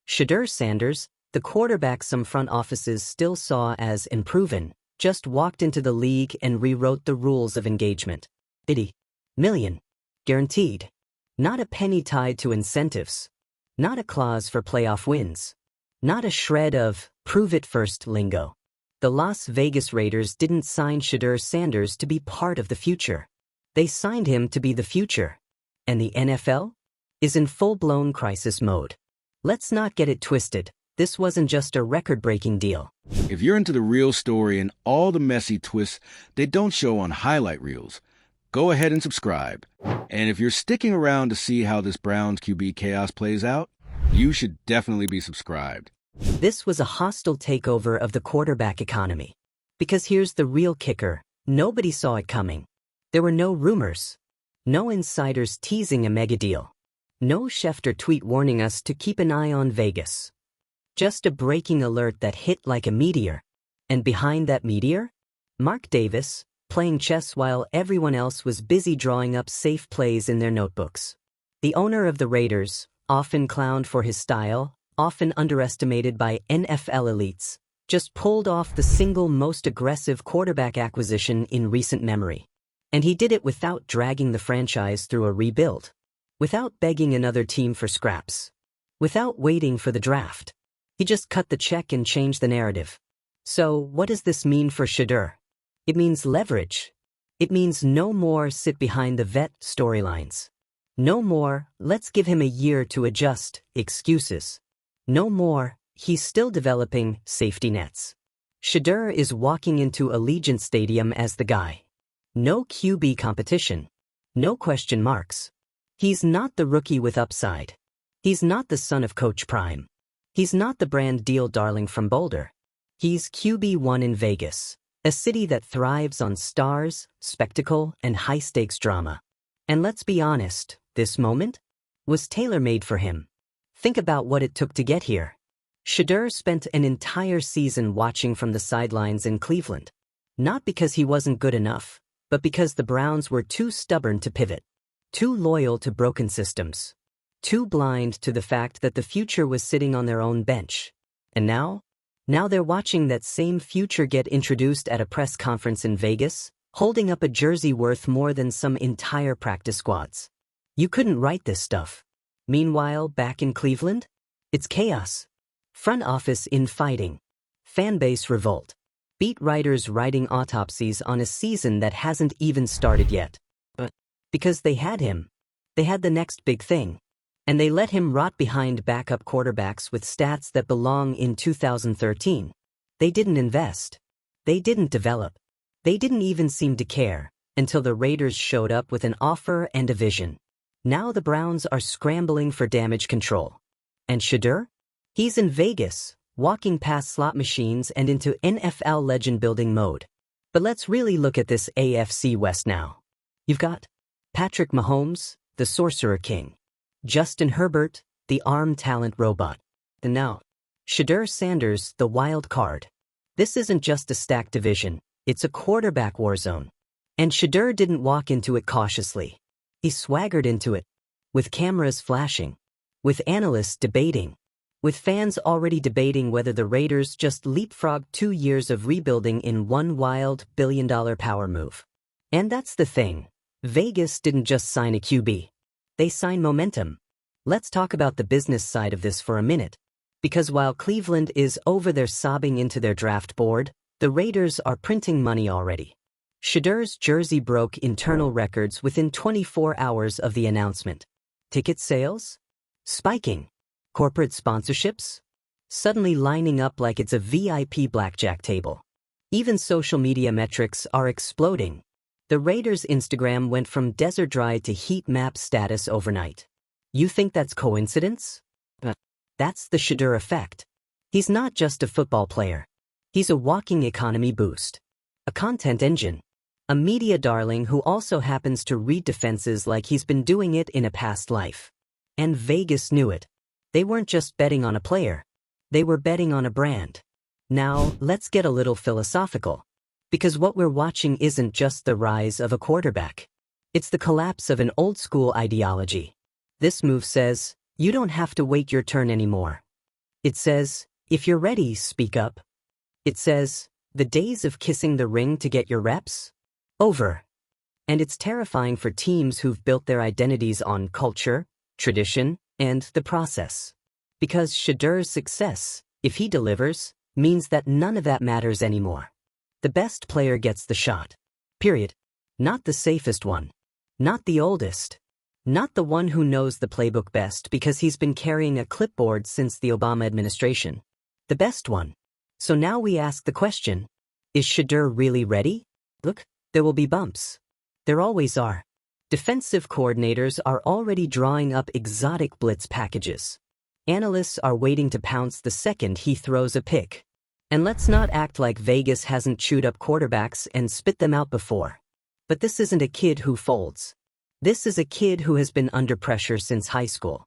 Shedeur Sanders, the quarterback some front offices still saw as unproven, just walked into the league and rewrote the rules of engagement. $80 million. Guaranteed. Not a penny tied to incentives. Not a clause for playoff wins. Not a shred of prove-it-first lingo. The Las Vegas Raiders didn't sign Shedeur Sanders to be part of the future. They signed him to be the future. And the NFL is in full-blown crisis mode. Let's not get it twisted. This wasn't just a record-breaking deal. If you're into the real story and all the messy twists they don't show on highlight reels, go ahead and subscribe. And if you're sticking around to see how this Browns QB chaos plays out, you should definitely be subscribed. This was a hostile takeover of the quarterback economy. Because here's the real kicker, nobody saw it coming. There were no rumors. No insiders teasing a mega deal. No Schefter tweet warning us to keep an eye on Vegas. Just a breaking alert that hit like a meteor. And behind that meteor? Mark Davis, playing chess while everyone else was busy drawing up safe plays in their notebooks. The owner of the Raiders, often clowned for his style, often underestimated by NFL elites, just pulled off the single most aggressive quarterback acquisition in recent memory. And he did it without dragging the franchise through a rebuild. Without begging another team for scraps. Without waiting for the draft. He just cut the check and changed the narrative. So, what does this mean for Shedeur? It means leverage. It means no more sit behind the vet storylines. No more, let's give him a year to adjust, excuses. No more, he's still developing safety nets. Shedeur is walking into Allegiant Stadium as the guy. No QB competition. No question marks. He's not the rookie with upside. He's not the son of Coach Prime. He's not the brand deal darling from Boulder. He's QB1 in Vegas, a city that thrives on stars, spectacle, and high-stakes drama. And let's be honest, this moment was tailor-made for him. Think about what it took to get here. Shedeur spent an entire season watching from the sidelines in Cleveland. Not because he wasn't good enough, but because the Browns were too stubborn to pivot. Too loyal to broken systems. Too blind to the fact that the future was sitting on their own bench. And now they're watching that same future get introduced at a press conference in Vegas, holding up a jersey worth more than some entire practice squads. You couldn't write this stuff. Meanwhile, back in Cleveland, it's chaos. Front office infighting. Fan base revolt. Beat writers writing autopsies on a season that hasn't even started yet. But because they had him. They had the next big thing. And they let him rot behind backup quarterbacks with stats that belong in 2013. They didn't invest. They didn't develop. They didn't even seem to care until the Raiders showed up with an offer and a vision. Now the Browns are scrambling for damage control. And Shedeur? He's in Vegas, walking past slot machines and into NFL legend-building mode. But let's really look at this AFC West now. You've got Patrick Mahomes, the Sorcerer King. Justin Herbert, the arm talent robot. And now, Shedeur Sanders, the wild card. This isn't just a stacked division, it's a quarterback war zone. And Shedeur didn't walk into it cautiously. He swaggered into it, with cameras flashing, with analysts debating, with fans already debating whether the Raiders just leapfrogged 2 years of rebuilding in one wild billion-dollar power move. And that's the thing. Vegas didn't just sign a QB. They signed momentum. Let's talk about the business side of this for a minute. Because while Cleveland is over there sobbing into their draft board, the Raiders are printing money already. Shedeur's jersey broke internal records within 24 hours of the announcement. Ticket sales? Spiking. Corporate sponsorships? Suddenly lining up like it's a VIP blackjack table. Even social media metrics are exploding. The Raiders' Instagram went from desert dry to heat map status overnight. You think that's coincidence? But that's the Shedeur effect. He's not just a football player. He's a walking economy boost. A content engine. A media darling who also happens to read defenses like he's been doing it in a past life. And Vegas knew it. They weren't just betting on a player. They were betting on a brand. Now, let's get a little philosophical. Because what we're watching isn't just the rise of a quarterback. It's the collapse of an old-school ideology. This move says, you don't have to wait your turn anymore. It says, if you're ready, speak up. It says, the days of kissing the ring to get your reps? Over. And it's terrifying for teams who've built their identities on culture, tradition, and the process. Because Shedeur's success, if he delivers, means that none of that matters anymore. The best player gets the shot. Period. Not the safest one. Not the oldest. Not the one who knows the playbook best because he's been carrying a clipboard since the Obama administration. The best one. So now we ask the question, is Shedeur really ready? Look, there will be bumps. There always are. Defensive coordinators are already drawing up exotic blitz packages. Analysts are waiting to pounce the second he throws a pick. And let's not act like Vegas hasn't chewed up quarterbacks and spit them out before. But this isn't a kid who folds. This is a kid who has been under pressure since high school,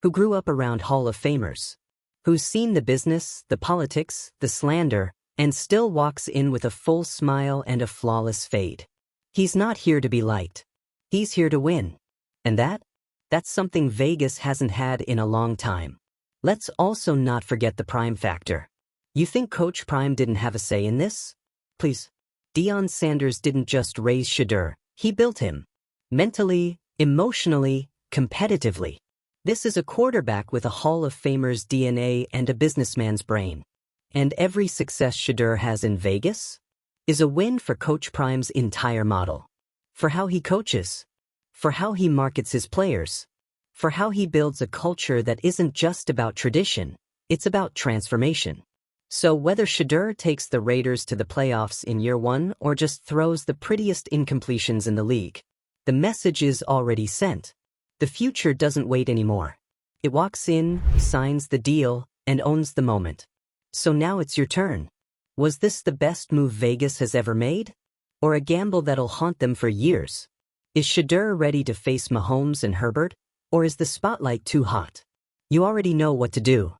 who grew up around Hall of Famers, who's seen the business, the politics, the slander, and still walks in with a full smile and a flawless fade. He's not here to be liked. He's here to win. And that's something Vegas hasn't had in a long time. Let's also not forget the Prime factor. You think Coach Prime didn't have a say in this? Please. Deion Sanders didn't just raise Shedeur, he built him. Mentally, emotionally, competitively. This is a quarterback with a Hall of Famer's DNA and a businessman's brain. And every success Shedeur has in Vegas is a win for Coach Prime's entire model. For how he coaches. For how he markets his players. For how he builds a culture that isn't just about tradition, it's about transformation. So whether Shedeur takes the Raiders to the playoffs in year one or just throws the prettiest incompletions in the league, the message is already sent. The future doesn't wait anymore. It walks in, signs the deal, and owns the moment. So now it's your turn. Was this the best move Vegas has ever made? Or a gamble that'll haunt them for years? Is Shedeur ready to face Mahomes and Herbert? Or is the spotlight too hot? You already know what to do.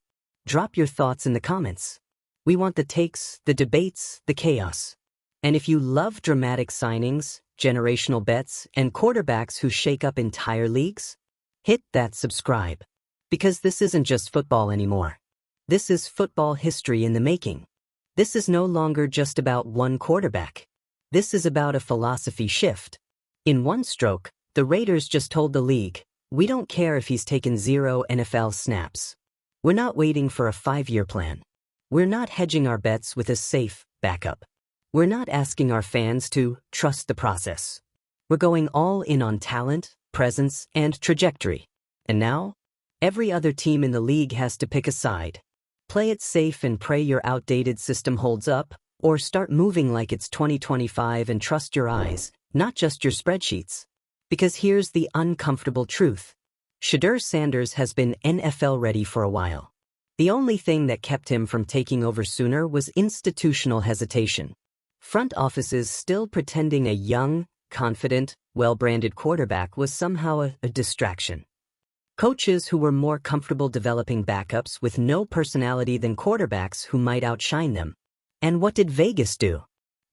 Drop your thoughts in the comments. We want the takes, the debates, the chaos. And if you love dramatic signings, generational bets, and quarterbacks who shake up entire leagues, hit that subscribe. Because this isn't just football anymore. This is football history in the making. This is no longer just about one quarterback. This is about a philosophy shift. In one stroke, the Raiders just told the league, we don't care if he's taken 0 NFL snaps. We're not waiting for a 5-year plan. We're not hedging our bets with a safe backup. We're not asking our fans to trust the process. We're going all in on talent, presence, and trajectory. And now, every other team in the league has to pick a side. Play it safe and pray your outdated system holds up, or start moving like it's 2025 and trust your eyes, not just your spreadsheets. Because here's the uncomfortable truth. Shedeur Sanders has been NFL ready for a while. The only thing that kept him from taking over sooner was institutional hesitation. Front offices still pretending a young, confident, well-branded quarterback was somehow a distraction. Coaches who were more comfortable developing backups with no personality than quarterbacks who might outshine them. And what did Vegas do?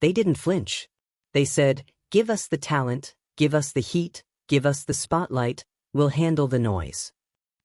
They didn't flinch. They said, give us the talent, give us the heat, give us the spotlight, we'll handle the noise.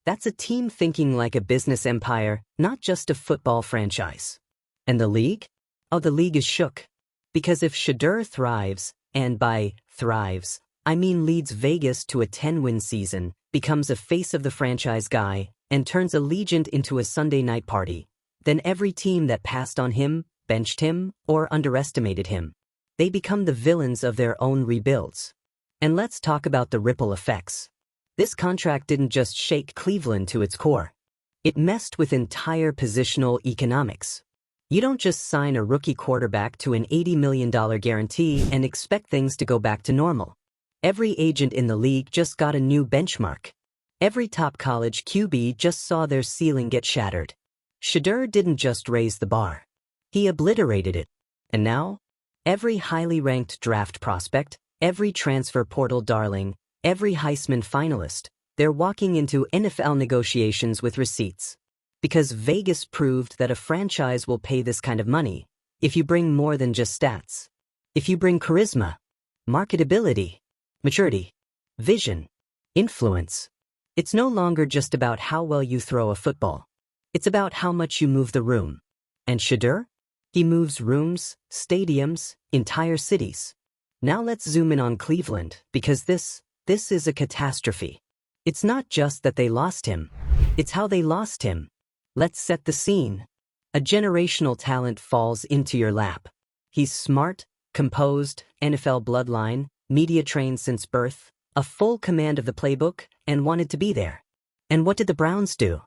That's a team thinking like a business empire, not just a football franchise. And the league? Oh, the league is shook. Because if Shedeur thrives, and by thrives, I mean leads Vegas to a 10-win season, becomes a face of the franchise guy, and turns Allegiant into a Sunday night party, then every team that passed on him, benched him, or underestimated him, they become the villains of their own rebuilds. And let's talk about the ripple effects. This contract didn't just shake Cleveland to its core. It messed with entire positional economics. You don't just sign a rookie quarterback to an $80 million guarantee and expect things to go back to normal. Every agent in the league just got a new benchmark. Every top college QB just saw their ceiling get shattered. Shedeur didn't just raise the bar. He obliterated it. And now, every highly ranked draft prospect, every transfer portal darling, every Heisman finalist, they're walking into NFL negotiations with receipts. Because Vegas proved that a franchise will pay this kind of money if you bring more than just stats. If you bring charisma, marketability, maturity, vision, influence. It's no longer just about how well you throw a football. It's about how much you move the room. And Shedeur? He moves rooms, stadiums, entire cities. Now let's zoom in on Cleveland, because this is a catastrophe. It's not just that they lost him. It's how they lost him. Let's set the scene. A generational talent falls into your lap. He's smart, composed, NFL bloodline, media trained since birth, a full command of the playbook, and wanted to be there. And what did the Browns do?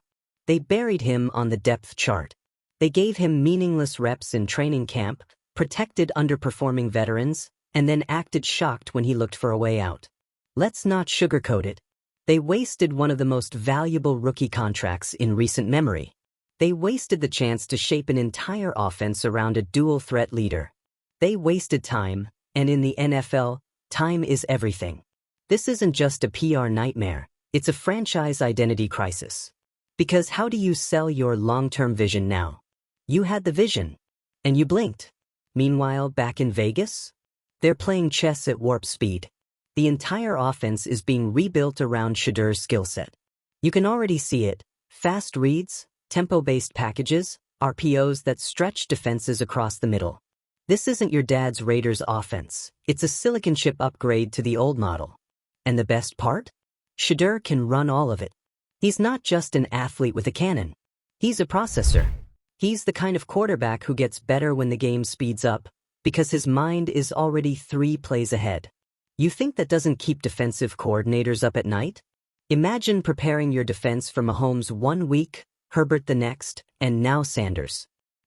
They buried him on the depth chart. They gave him meaningless reps in training camp, protected underperforming veterans, and then acted shocked when he looked for a way out. Let's not sugarcoat it. They wasted one of the most valuable rookie contracts in recent memory. They wasted the chance to shape an entire offense around a dual-threat leader. They wasted time, and in the NFL, time is everything. This isn't just a PR nightmare, it's a franchise identity crisis. Because how do you sell your long-term vision now? You had the vision, and you blinked. Meanwhile, back in Vegas, they're playing chess at warp speed. The entire offense is being rebuilt around Shedeur's skill set. You can already see it: fast reads, tempo-based packages, RPOs that stretch defenses across the middle. This isn't your dad's Raiders offense. It's a silicon chip upgrade to the old model. And the best part? Shedeur can run all of it. He's not just an athlete with a cannon. He's a processor. He's the kind of quarterback who gets better when the game speeds up, because his mind is already 3 plays ahead. You think that doesn't keep defensive coordinators up at night? Imagine preparing your defense for Mahomes 1 week, Herbert the next, and now Sanders.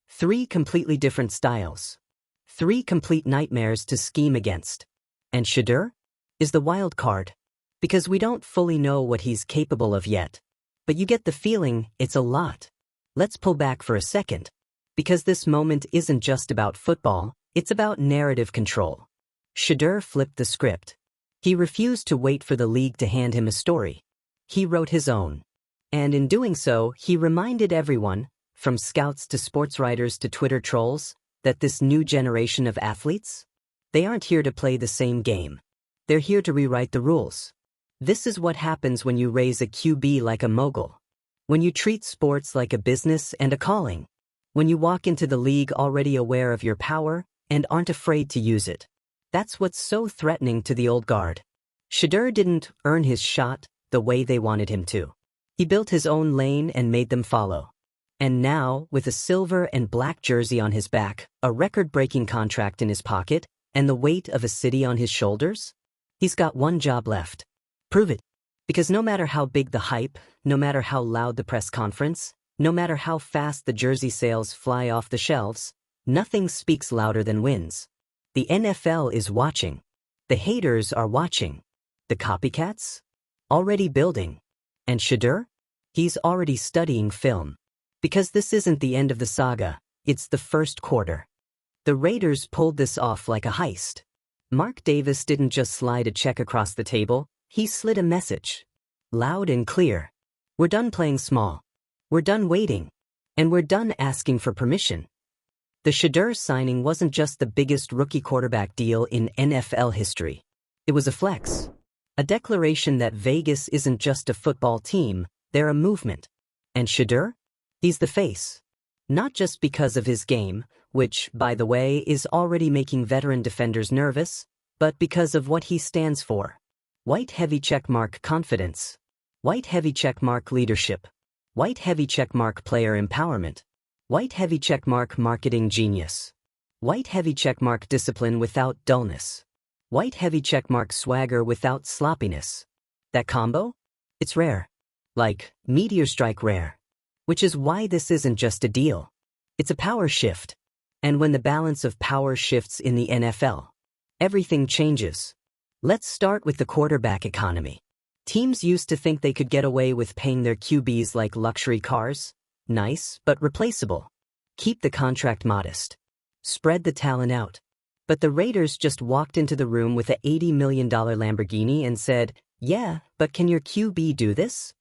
3 completely different styles. 3 complete nightmares to scheme against. And Shedeur is the wild card, because we don't fully know what he's capable of yet. But you get the feeling it's a lot. Let's pull back for a second, because this moment isn't just about football, it's about narrative control. Shedeur flipped the script. He refused to wait for the league to hand him a story. He wrote his own. And in doing so, he reminded everyone, from scouts to sports writers to Twitter trolls, that this new generation of athletes, they aren't here to play the same game. They're here to rewrite the rules. This is what happens when you raise a QB like a mogul. When you treat sports like a business and a calling. When you walk into the league already aware of your power and aren't afraid to use it. That's what's so threatening to the old guard. Shedeur didn't earn his shot the way they wanted him to. He built his own lane and made them follow. And now, with a silver and black jersey on his back, a record-breaking contract in his pocket, and the weight of a city on his shoulders, he's got one job left. Prove it. Because no matter how big the hype, no matter how loud the press conference, no matter how fast the jersey sales fly off the shelves, nothing speaks louder than wins. The NFL is watching. The haters are watching. The copycats? Already building. And Shedeur? He's already studying film. Because this isn't the end of the saga, it's the first quarter. The Raiders pulled this off like a heist. Mark Davis didn't just slide a check across the table, he slid a message. Loud and clear. We're done playing small. We're done waiting. And we're done asking for permission. The Shedeur signing wasn't just the biggest rookie quarterback deal in NFL history. It was a flex. A declaration that Vegas isn't just a football team, they're a movement. And Shedeur? He's the face. Not just because of his game, which, by the way, is already making veteran defenders nervous, but because of what he stands for. White heavy checkmark confidence. White heavy checkmark leadership. White heavy checkmark player empowerment. White heavy checkmark marketing genius. White heavy checkmark discipline without dullness. White heavy checkmark swagger without sloppiness. That combo? It's rare. Like, meteor strike rare. Which is why this isn't just a deal. It's a power shift. And when the balance of power shifts in the NFL, everything changes. Let's start with the quarterback economy. Teams used to think they could get away with paying their QBs like luxury cars. Nice, but replaceable. Keep the contract modest. Spread the talent out. But the Raiders just walked into the room with a $80 million Lamborghini and said, yeah, but can your QB do this?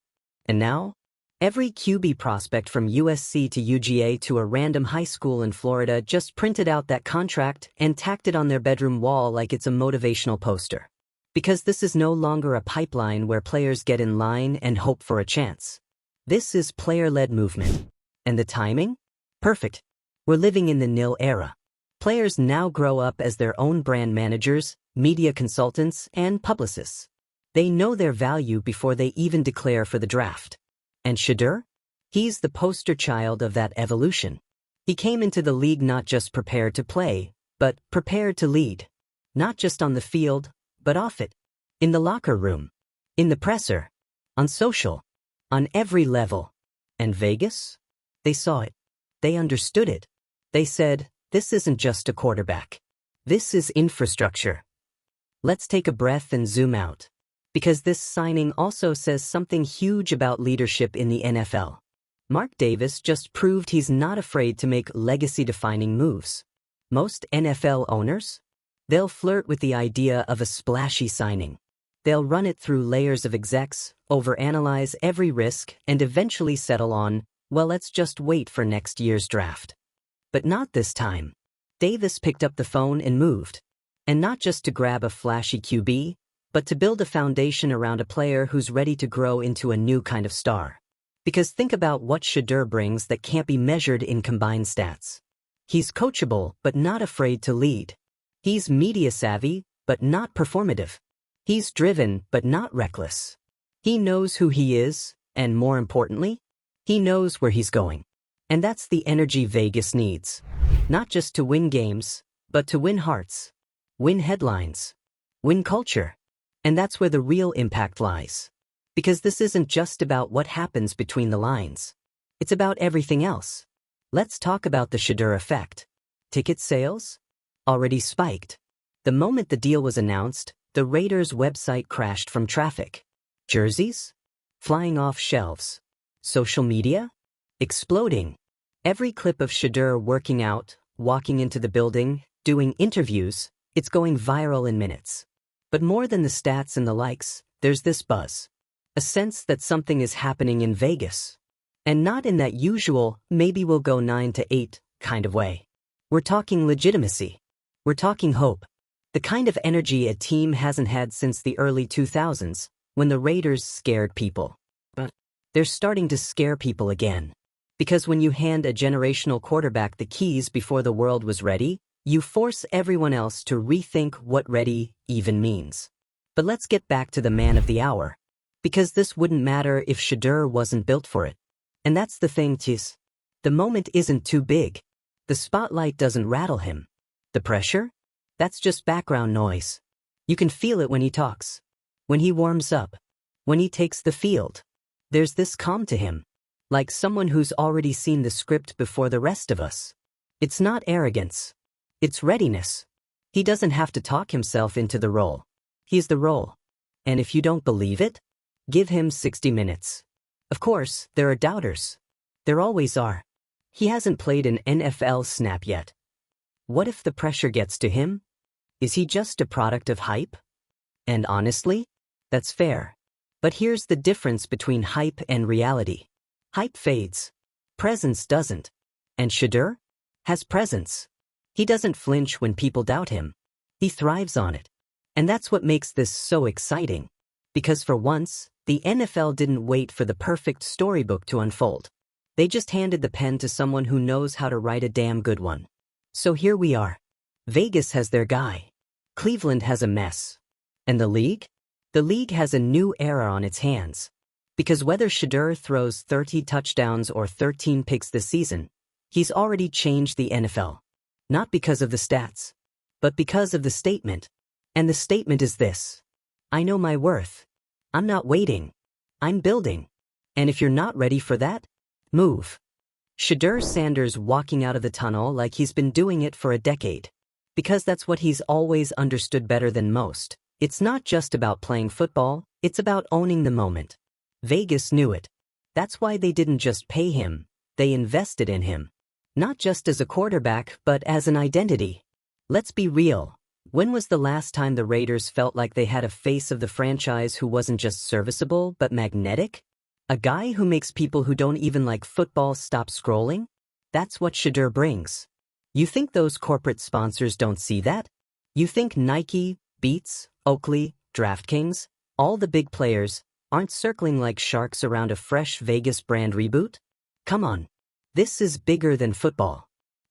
And now, every QB prospect from USC to UGA to a random high school in Florida just printed out that contract and tacked it on their bedroom wall like it's a motivational poster. Because this is no longer a pipeline where players get in line and hope for a chance. This is player-led movement. And the timing? Perfect. We're living in the nil era. Players now grow up as their own brand managers, media consultants, and publicists. They know their value before they even declare for the draft. And Shedeur? He's the poster child of that evolution. He came into the league not just prepared to play, but prepared to lead. Not just on the field, but off it. In the locker room. In the presser. On social. On every level. And Vegas? They saw it. They understood it. They said, this isn't just a quarterback. This is infrastructure. Let's take a breath and zoom out. Because this signing also says something huge about leadership in the NFL. Mark Davis just proved he's not afraid to make legacy-defining moves. Most NFL owners? They'll flirt with the idea of a splashy signing. They'll run it through layers of execs, overanalyze every risk, and eventually settle on, well, let's just wait for next year's draft. But not this time. Davis picked up the phone and moved. And not just to grab a flashy QB, but to build a foundation around a player who's ready to grow into a new kind of star. Because think about what Shedeur brings that can't be measured in combined stats. He's coachable, but not afraid to lead. He's media-savvy, but not performative. He's driven, but not reckless. He knows who he is, and more importantly, he knows where he's going. And that's the energy Vegas needs. Not just to win games, but to win hearts. Win headlines. Win culture. And that's where the real impact lies. Because this isn't just about what happens between the lines. It's about everything else. Let's talk about the Shedeur effect. Ticket sales? Already spiked. The moment the deal was announced, the Raiders' website crashed from traffic. Jerseys? Flying off shelves. Social media? Exploding. Every clip of Shedeur working out, walking into the building, doing interviews, it's going viral in minutes. But more than the stats and the likes, there's this buzz. A sense that something is happening in Vegas. And not in that usual, maybe we'll go 9-8 kind of way. We're talking legitimacy. We're talking hope. The kind of energy a team hasn't had since the early 2000s, when the Raiders scared people. But they're starting to scare people again. Because when you hand a generational quarterback the keys before the world was ready, you force everyone else to rethink what ready even means. But let's get back to the man of the hour. Because this wouldn't matter if Shedeur wasn't built for it. And that's the thing, Tis. The moment isn't too big. The spotlight doesn't rattle him. The pressure? That's just background noise. You can feel it when he talks. When he warms up. When he takes the field. There's this calm to him. Like someone who's already seen the script before the rest of us. It's not arrogance. It's readiness. He doesn't have to talk himself into the role. He's the role. And if you don't believe it, give him 60 minutes. Of course, there are doubters. There always are. He hasn't played an NFL snap yet. What if the pressure gets to him? Is he just a product of hype? And honestly, that's fair. But here's the difference between hype and reality. Hype fades. Presence doesn't. And Shedeur has presence. He doesn't flinch when people doubt him. He thrives on it. And that's what makes this so exciting. Because for once, the NFL didn't wait for the perfect storybook to unfold. They just handed the pen to someone who knows how to write a damn good one. So here we are. Vegas has their guy. Cleveland has a mess. And the league? The league has a new era on its hands. Because whether Shedeur throws 30 touchdowns or 13 picks this season, he's already changed the NFL. Not because of the stats, but because of the statement. And the statement is this. I know my worth. I'm not waiting. I'm building. And if you're not ready for that, move. Shedeur Sanders walking out of the tunnel like he's been doing it for a decade. Because that's what he's always understood better than most. It's not just about playing football, it's about owning the moment. Vegas knew it. That's why they didn't just pay him, they invested in him. Not just as a quarterback, but as an identity. Let's be real. When was the last time the Raiders felt like they had a face of the franchise who wasn't just serviceable, but magnetic? A guy who makes people who don't even like football stop scrolling? That's what Shedeur brings. You think those corporate sponsors don't see that? You think Nike, Beats, Oakley, DraftKings, all the big players, aren't circling like sharks around a fresh Vegas brand reboot? Come on. This is bigger than football.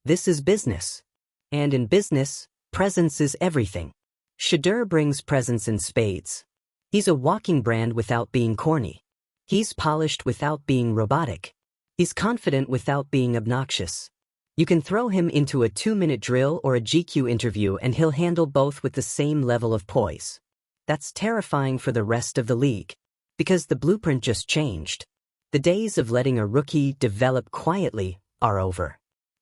This is business. And in business, presence is everything. Shedeur brings presence in spades. He's a walking brand without being corny. He's polished without being robotic. He's confident without being obnoxious. You can throw him into a 2-minute drill or a GQ interview and he'll handle both with the same level of poise. That's terrifying for the rest of the league. Because the blueprint just changed. The days of letting a rookie develop quietly are over.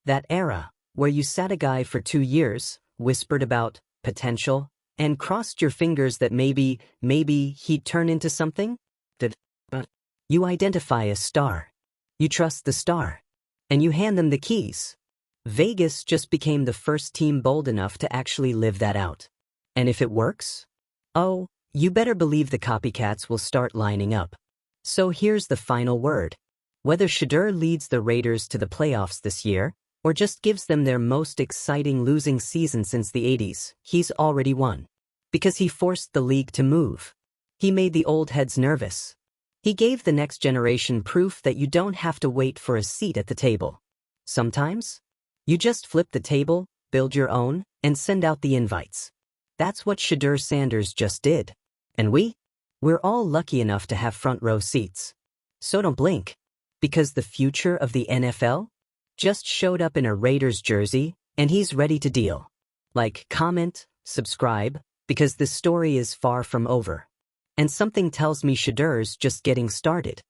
That era, where you sat a guy for 2 years, whispered about potential, and crossed your fingers that maybe he'd turn into something? But you identify a star. You trust the star. And you hand them the keys. Vegas just became the first team bold enough to actually live that out. And if it works? Oh, you better believe the copycats will start lining up. So here's the final word. Whether Shedeur leads the Raiders to the playoffs this year, or just gives them their most exciting losing season since the 80s, he's already won. Because he forced the league to move. He made the old heads nervous. He gave the next generation proof that you don't have to wait for a seat at the table. Sometimes, you just flip the table, build your own, and send out the invites. That's what Shedeur Sanders just did. And we're all lucky enough to have front row seats. So don't blink. Because the future of the NFL just showed up in a Raiders jersey, and he's ready to deal. Like, comment, subscribe, because this story is far from over. And something tells me Shedeur's just getting started.